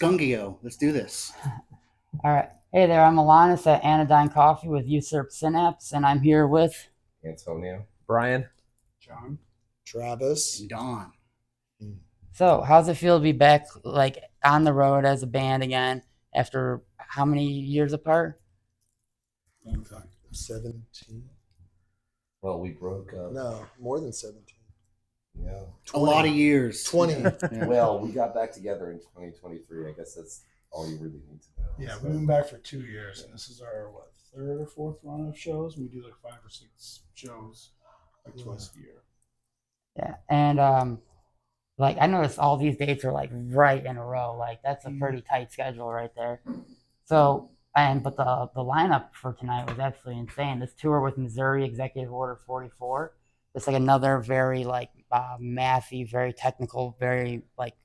Skungio. Let's do this. All right. Hey there, I'm Alanis at Anodyne Coffee with Usurp Synapse, and I'm here with. Antonio. Brian. John. Travis. And Don. So, how's it feel to be back, like, on the road as a band again after how many years apart? Long time. 17. Well, we broke up. No, more than 17. Yeah. A lot of years. 20. Yeah. Well, we got back together in 2023. I guess that's all you really need to know. Yeah, we've been back for 2 years, and this is our third or fourth run of shows. We do like 5 or 6 shows like twice a year. Yeah, and like I noticed all these dates are like right in a row. Like that's a pretty tight schedule right there. So but the lineup for tonight was absolutely insane. This tour with Missouri Executive Order 44. It's like another very like mathy, very technical, very like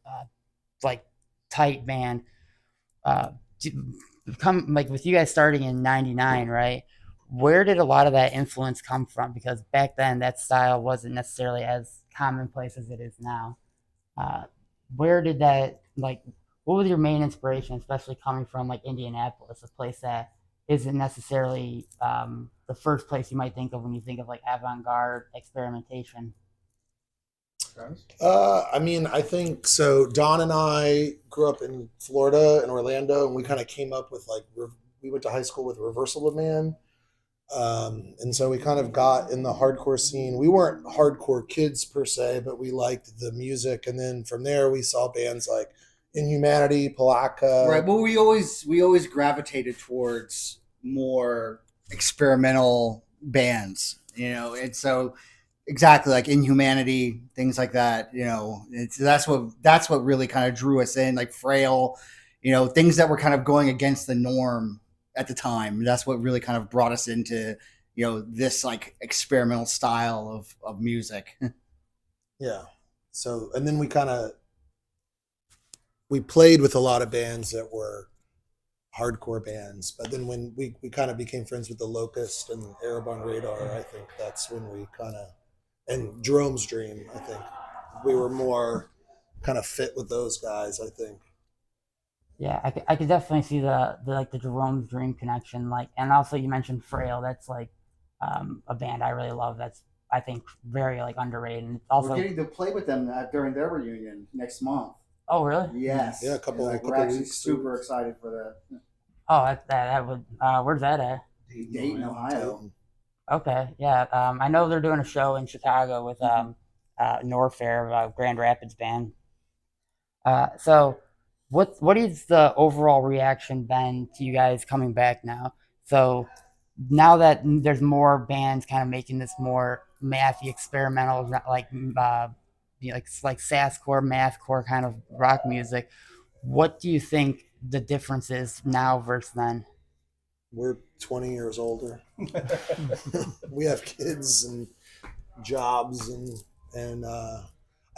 tight band. Uh, come like with you guys starting in '99, right? Where did a lot of that influence come from? Because back then that style wasn't necessarily as commonplace as it is now. Uh, where did that like? What was your main inspiration, especially coming from like Indianapolis, a place that isn't necessarily the first place you might think of when you think of like avant-garde experimentation? I mean, I think so. Don and I grew up in Florida and Orlando, and we kind of came up with like, we went to high school with Reversal of Man. And so we kind of got in the hardcore scene. We weren't hardcore kids per se, but we liked the music. And then from there, we saw bands like Inhumanity, Palaka. Right. Well, we always gravitated towards more experimental bands, and so exactly like Inhumanity, things like that. That's what really kind of drew us in, like Frail, things that were kind of going against the norm at the time. That's what really kind of brought us into this like experimental style of music. Yeah. So, and then we played with a lot of bands that were hardcore bands, but then when we kind of became friends with the Locust and Erebon Radar, I think that's when we kind of, and Jerome's Dream, I think we were more kind of fit with those guys, I think. Yeah, I could definitely see the like the Jerome's Dream connection. Like, and also you mentioned Frail. That's like a band I really love. That's I think very like underrated. And also, We're getting to play with them during their reunion next month. oh really? Yes. Yeah, a couple we're actually weeks. super excited for that. Oh, that would. Where's that at? Dayton, Ohio. Okay, yeah. I know they're doing a show in Chicago with Norfair, Grand Rapids band. So, what is the overall reaction been to you guys coming back now? So now that there's more bands kind of making this more mathy experimental, like like sasscore, mathcore kind of rock music. What do you think the difference is now versus then? We're 20 years older. We have kids and jobs and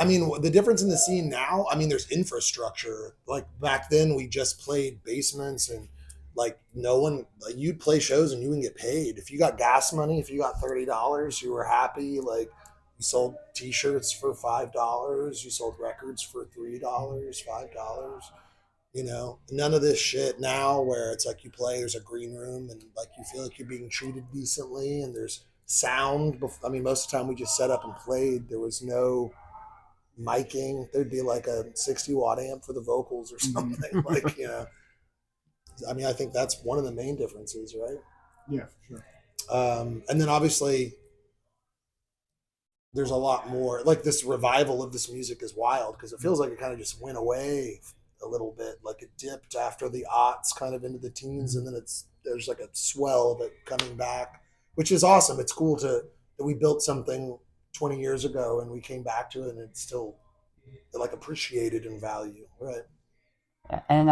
I mean the difference in the scene now, I mean there's infrastructure. Like back then we just played basements and like no one, like you'd play shows and you wouldn't get paid. If you got gas money, if you got $30, you were happy. Like you sold t-shirts for $5, you sold records for $3, $5. None of this shit now where it's like you play, there's a green room and like you feel like you're being treated decently and there's sound. I mean, most of the time we just set up and played. There was no miking. There'd be like a 60-watt amp for the vocals or something. I mean, I think that's one of the main differences, right? Yeah, for sure. And then obviously there's a lot more, like this revival of this music is wild because it feels like it kind of just went away a little bit. Like it dipped after the aughts kind of into the teens, and then there's like a swell of it coming back, which is awesome. It's cool that we built something 20 years ago and we came back to it and it's still like appreciated in value, right? And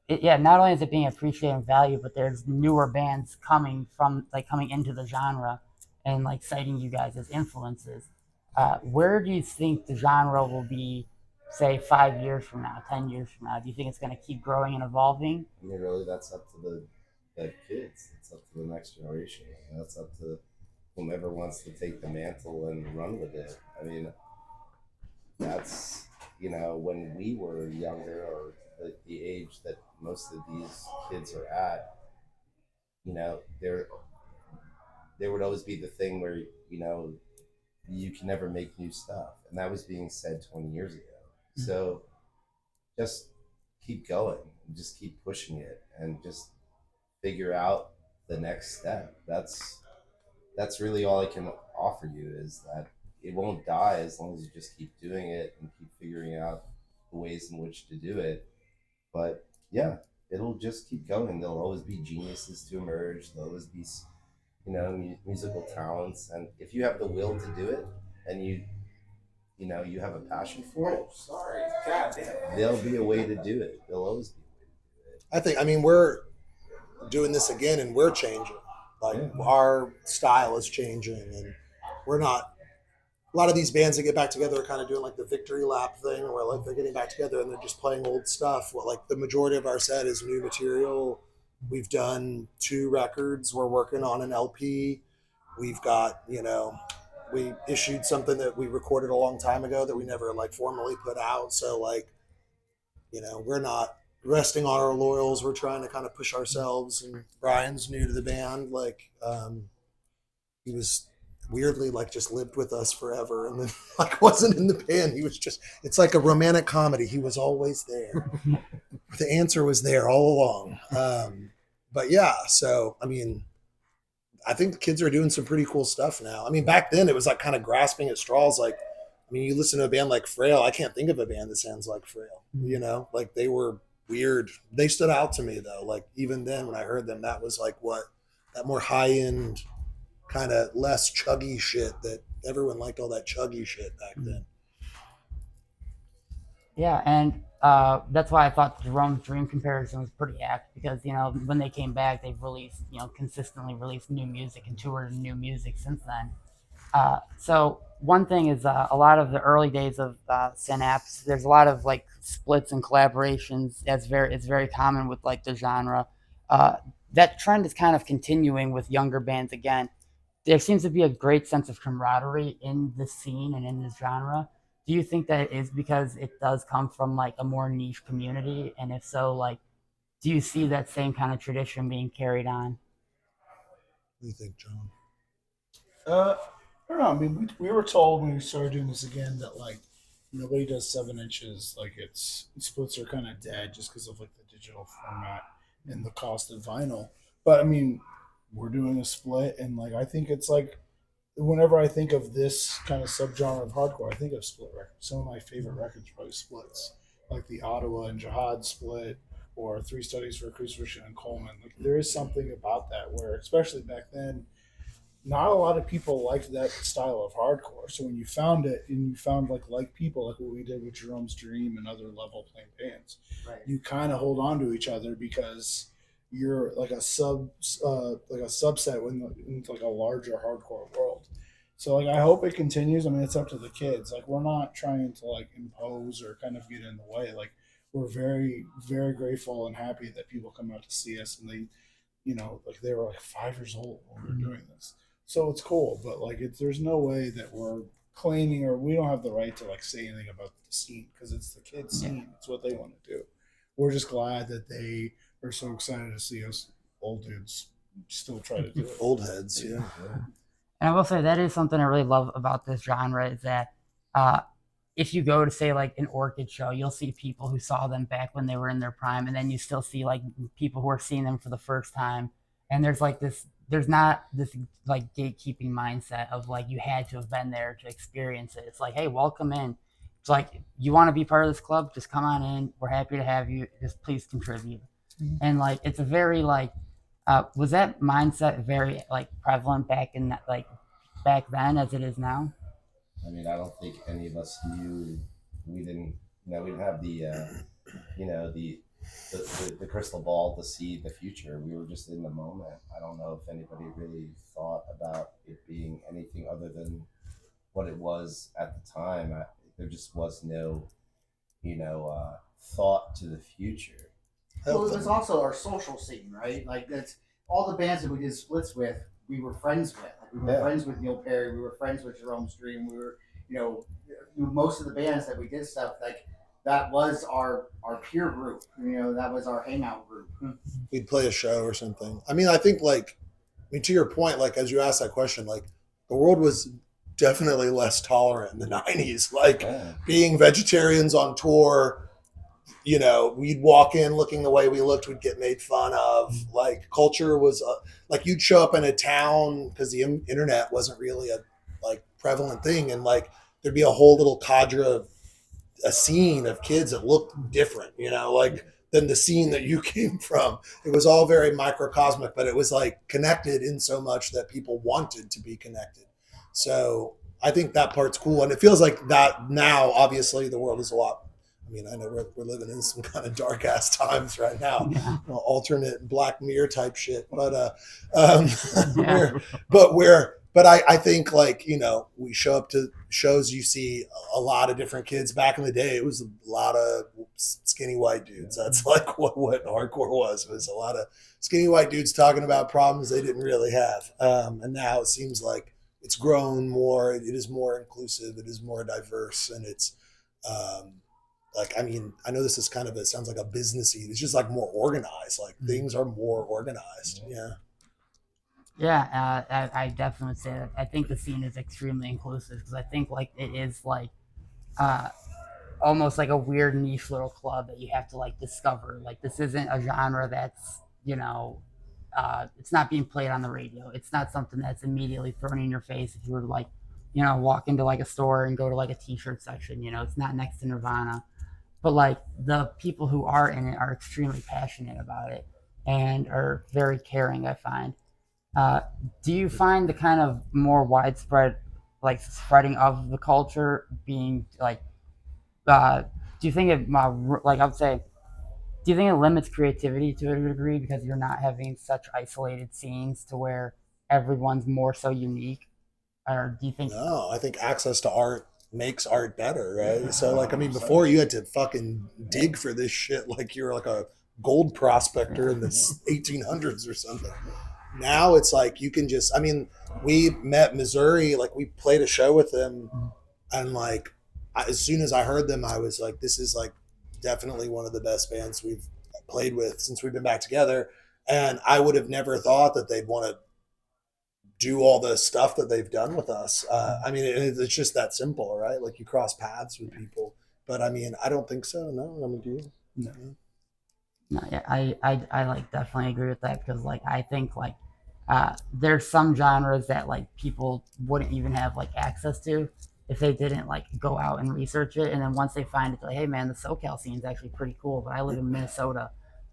yeah, not only is it being appreciated and valued, but there's newer bands coming into the genre and like citing you guys as influences. Where do you think the genre will be, say, 5 years from now, 10 years from now? Do you think it's going to keep growing and evolving? I mean, really, that's up to the kids. It's up to the next generation. That's up to whomever wants to take the mantle and run with it. I mean, that's when we were younger, or the most of these kids are at, you know, there would always be the thing where, you know, you can never make new stuff. And that was being said 20 years ago. So just keep going, just keep pushing it, and just figure out the next step. That's really all I can offer you, is that it won't die as long as you just keep doing it and keep figuring out the ways in which to do it. But yeah, it'll just keep going. There'll always be geniuses to emerge. There'll always be, you know, musical talents, and if you have the will to do it, and you know, you have a passion for it. Sorry, God damn. There'll be a way to do it. There'll always be a way to do it. I think, I mean, we're doing this again and we're changing. Like our style is changing, and we're not. A lot of these bands that get back together are kind of doing like the victory lap thing, where like they're getting back together and they're just playing old stuff. Well, like the majority of our set is new material. We've done 2 records. We're working on an LP. We've got, you know, we issued something that we recorded a long time ago that we never like formally put out. So like, you know, we're not resting on our laurels. We're trying to kind of push ourselves. And Brian's new to the band. Like, he was weirdly like just lived with us forever, and then like wasn't in the band. He was just, it's like a romantic comedy. He was always there. The answer was there all along. But yeah, so I mean, I think the kids are doing some pretty cool stuff now. I mean, back then it was like kind of grasping at straws. Like, I mean, you listen to a band like Frail. I can't think of a band that sounds like Frail. You know, like they were weird. They stood out to me though. Like even then when I heard them, that was like what, that more high end, kind of less chuggy shit that everyone liked, all that chuggy shit back then. Yeah, and that's why I thought Jerome's Dream comparison was pretty apt, because, you know, when they came back, they've released, you know, consistently released new music and toured new music since then. So one thing is a lot of the early days of Synapse, there's a lot of like splits and collaborations. It's very common with like the genre. That trend is kind of continuing with younger bands again. There seems to be a great sense of camaraderie in this scene and in this genre. Do you think that it is because it does come from like a more niche community? And if so, like, do you see that same kind of tradition being carried on? What do you think, John? I don't know. I mean, we were told when we started doing this again that like nobody does 7 inches. Like splits are kind of dead just because of like the digital format and the cost of vinyl. But I mean, we're doing a split, and like I think it's like whenever I think of this kind of subgenre of hardcore, I think of split records. Some of my favorite records are probably splits, like the Ottawa and Jihad split, or 3 Studies for a Crucifixion and Coleman. Like there is something about that where, especially back then, not a lot of people liked that style of hardcore. So when you found it and you found like people, like what we did with Jerome's Dream and other level playing bands, Right. you kind of hold on to each other because you're like a subset into like a larger hardcore world. So like I hope it continues. I mean, it's up to the kids. Like we're not trying to like impose or kind of get in the way. Like we're very, very grateful and happy that people come out to see us, and they, you know, like they were like 5 years old when we were doing this. So it's cool, but like there's no way that we're claiming, or we don't have the right to like say anything about the scene, because it's the kids' scene. It's what they want to do. We're just glad that they are so excited to see us old dudes still try to do it. Old heads, yeah. And I will say that is something I really love about this genre, is that if you go to say like an Orchid show, you'll see people who saw them back when they were in their prime, and then you still see like people who are seeing them for the first time. And there's not this like gatekeeping mindset of like you had to have been there to experience it. It's like, hey, welcome in. It's like, you want to be part of this club? Just come on in. We're happy to have you. Just please contribute. Mm-hmm. And like it's a very like was that mindset very like prevalent back then as it is now? I mean, I don't think any of us knew. We didn't have the the crystal ball to see the future. We were just in the moment. I don't know if anybody really thought about it being anything other than what it was at the time. There just was no, thought to the future. Well, it was also our social scene, right? Like that's all the bands that we did splits with. We were friends with. Like, we were friends with Neil Perry. We were friends with Jerome's Dream. We were, most of the bands that we did stuff like that was our peer group. That was our hangout group. We'd play a show or something. I mean, I think to your point, like as you asked that question, like the world was definitely less tolerant in the 90s. Like being vegetarians on tour, we'd walk in looking the way we looked, we'd get made fun of. Like culture was like you'd show up in a town because the internet wasn't really a like prevalent thing, and like there'd be a whole little cadre of a scene of kids that looked different, like than the scene that you came from. It was all very microcosmic, but it was like connected in so much that people wanted to be connected. So I think that part's cool, and it feels like that now. Obviously, the world is a lot. I mean, I know we're living in some kind of dark ass times right now, alternate Black Mirror type shit. But I think like we show up to shows, you see a lot of different kids. Back in the day, it was a lot of skinny white dudes. That's like what hardcore was. It was a lot of skinny white dudes talking about problems they didn't really have. And now it seems like it's grown more. It is more inclusive. It is more diverse, and it's. I mean, I know this is kind of, it sounds like a businessy. It's just like more organized. Like things are more organized. Yeah. Yeah, I definitely would say that. I think the scene is extremely inclusive because I think like it is like almost like a weird niche little club that you have to like discover. Like this isn't a genre that's it's not being played on the radio. It's not something that's immediately thrown in your face if you were to like walk into like a store and go to like a t-shirt section. It's not next to Nirvana. But like the people who are in it are extremely passionate about it and are very caring, I find. Do you find the kind of more widespread like spreading of the culture being like do you think it like I would say, do you think it limits creativity to a degree because you're not having such isolated scenes to where everyone's more so unique? Or do you think No, I think access to art makes art better, right? So like I mean before you had to fucking dig for this shit like you're like a gold prospector in the 1800s or something. Now it's like you can just, I mean, we met Missouri, like we played a show with them, and like as soon as I heard them, I was like, this is like definitely one of the best bands we've played with since we've been back together. And I would have never thought that they'd want to do all the stuff that they've done with us. I mean, it's just that simple, right? Like you cross paths with people. But I mean, I don't think so. No, I mean, do you? No. No, yeah, I like definitely agree with that because like I think like there's some genres that like people wouldn't even have like access to if they didn't like go out and research it, and then once they find it, they're like, hey man, the SoCal scene is actually pretty cool, but I live in Minnesota,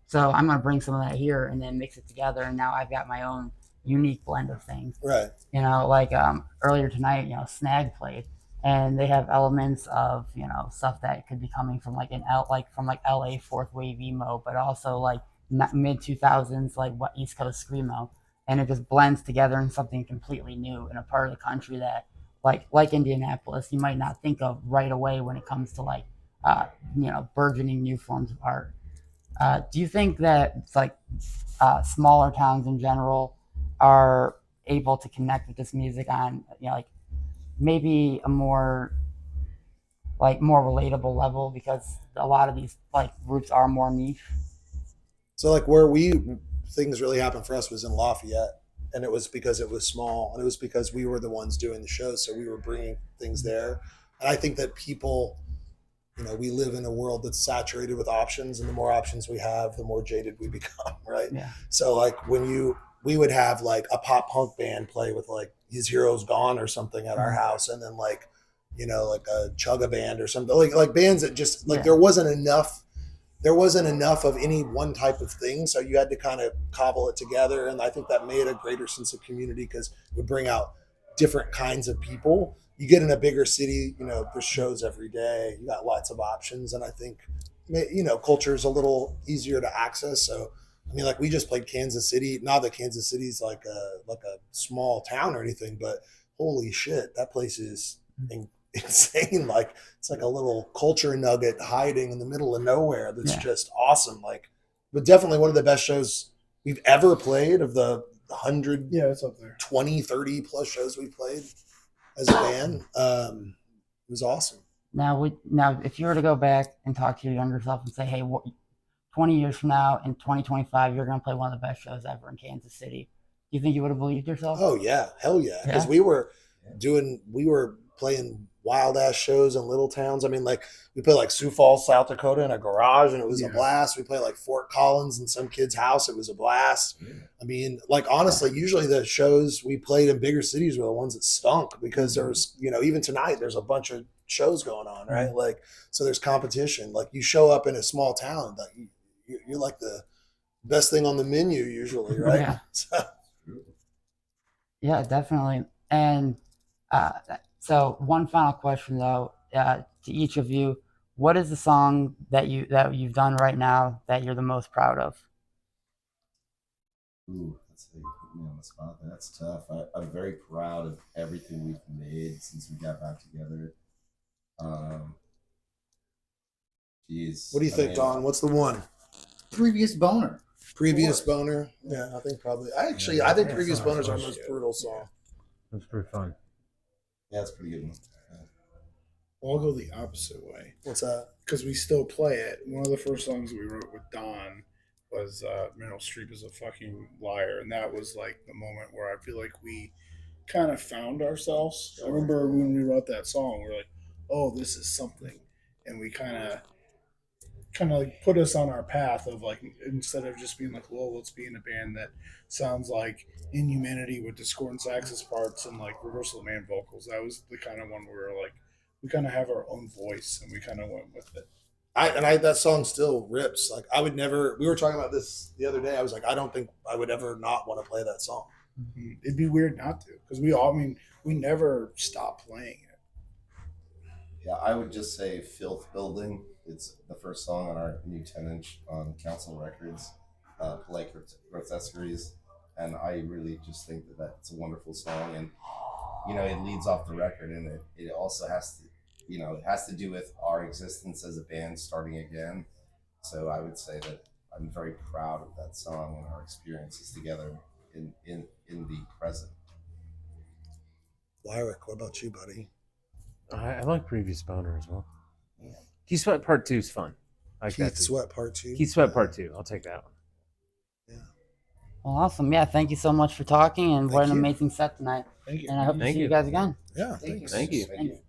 so I'm gonna bring some of that here and then mix it together, and now I've got my own unique blend of things. Right. Like earlier tonight, Snag played, and they have elements of stuff that could be coming from like from like LA fourth wave emo, but also like mid 2000s like what East Coast screamo, and it just blends together in something completely new in a part of the country that like Indianapolis you might not think of right away when it comes to like burgeoning new forms of art. Do you think that it's like smaller towns in general are able to connect with this music on like maybe a more relatable level because a lot of these like groups are more niche? So like things really happened for us was in Lafayette, and it was because it was small, and it was because we were the ones doing the show, so we were bringing things there. And I think that people, we live in a world that's saturated with options, and the more options we have, the more jaded we become, right? Yeah. So like we would have like a pop punk band play with like His Hero's Gone or something at our house, and then like like a chugga band or something, like bands that just like there wasn't enough of any one type of thing, so you had to kind of cobble it together. And I think that made a greater sense of community because it would bring out different kinds of people. You get in a bigger city, there's shows every day, you got lots of options, and I think culture is a little easier to access. So I mean, like we just played Kansas City. Not that Kansas City's like a small town or anything, but holy shit, that place is insane. Like it's like a little culture nugget hiding in the middle of nowhere. That's just awesome. Like, but definitely one of the best shows we've ever played of the 100, it's up there. 20, 30 plus shows we played as a band. It was awesome. Now, if you were to go back and talk to your younger self and say, hey, 20 years from now, in 2025, you're going to play one of the best shows ever in Kansas City, do you think you would have believed yourself? Oh yeah, hell yeah. Because Yeah. we were playing wild ass shows in little towns. I mean, like we played like Sioux Falls, South Dakota in a garage and it was a blast. We played like Fort Collins in some kid's house. It was a blast. Yeah. I mean, like honestly, usually the shows we played in bigger cities were the ones that stunk because there's, even tonight there's a bunch of shows going on, right? Like, so there's competition. Like you show up in a small town, like you're like the best thing on the menu usually, right? Yeah. So, Yeah, definitely. And so one final question though, to each of you, what is the song that you've done right now that you're the most proud of? Ooh, that's how you put me on the spot. That's tough. I'm very proud of everything we've made since we got back together. Geez. what do you think, Don? What's the one? Previous boner. Previous boner? Yeah, I think probably. I think Previous not Boner's our close most yet. brutal song. That's pretty fun. Yeah, it's a pretty good one. Well, I'll go the opposite way What's that? because we still play it. One of the first songs we wrote with Don was Meryl Streep is a fucking liar. And that was like the moment where I feel like we kind of found ourselves. I remember when we wrote that song, we were like, oh, this is something. And we kind of like put us on our path of like, instead of just being like, well, let's be in a band that sounds like Inhumanity with discordant saxes parts and like Reversal of Man vocals. That was the kind of one where we were like, we kind of have our own voice and we kind of went with it. That song still rips. Like I would never. We were talking about this the other day. I was like, I don't think I would ever not want to play that song. It'd be weird not to, because we never stop playing it. Yeah, I would just say Filth Building. It's the first song on our new 10-inch on Council Records, Polite Grotesqueries. And I really just think that that's a wonderful song. And, it leads off the record, and it also has to, it has to do with our existence as a band starting again. So I would say that I'm very proud of that song and our experiences together in the present. Lyric, what about you, buddy? I like Previous Boner as well. Keith Sweat Part 2 is fun. I like that Keith too. Sweat Part 2. Keith Sweat Part 2. I'll take that one. Yeah. Well, awesome. Yeah, thank you so much for talking, and what an Thank you. amazing set tonight. Thank you. And I hope to Thank see you. you guys again. Yeah. Thank you. Thanks. Thank you. Thank you.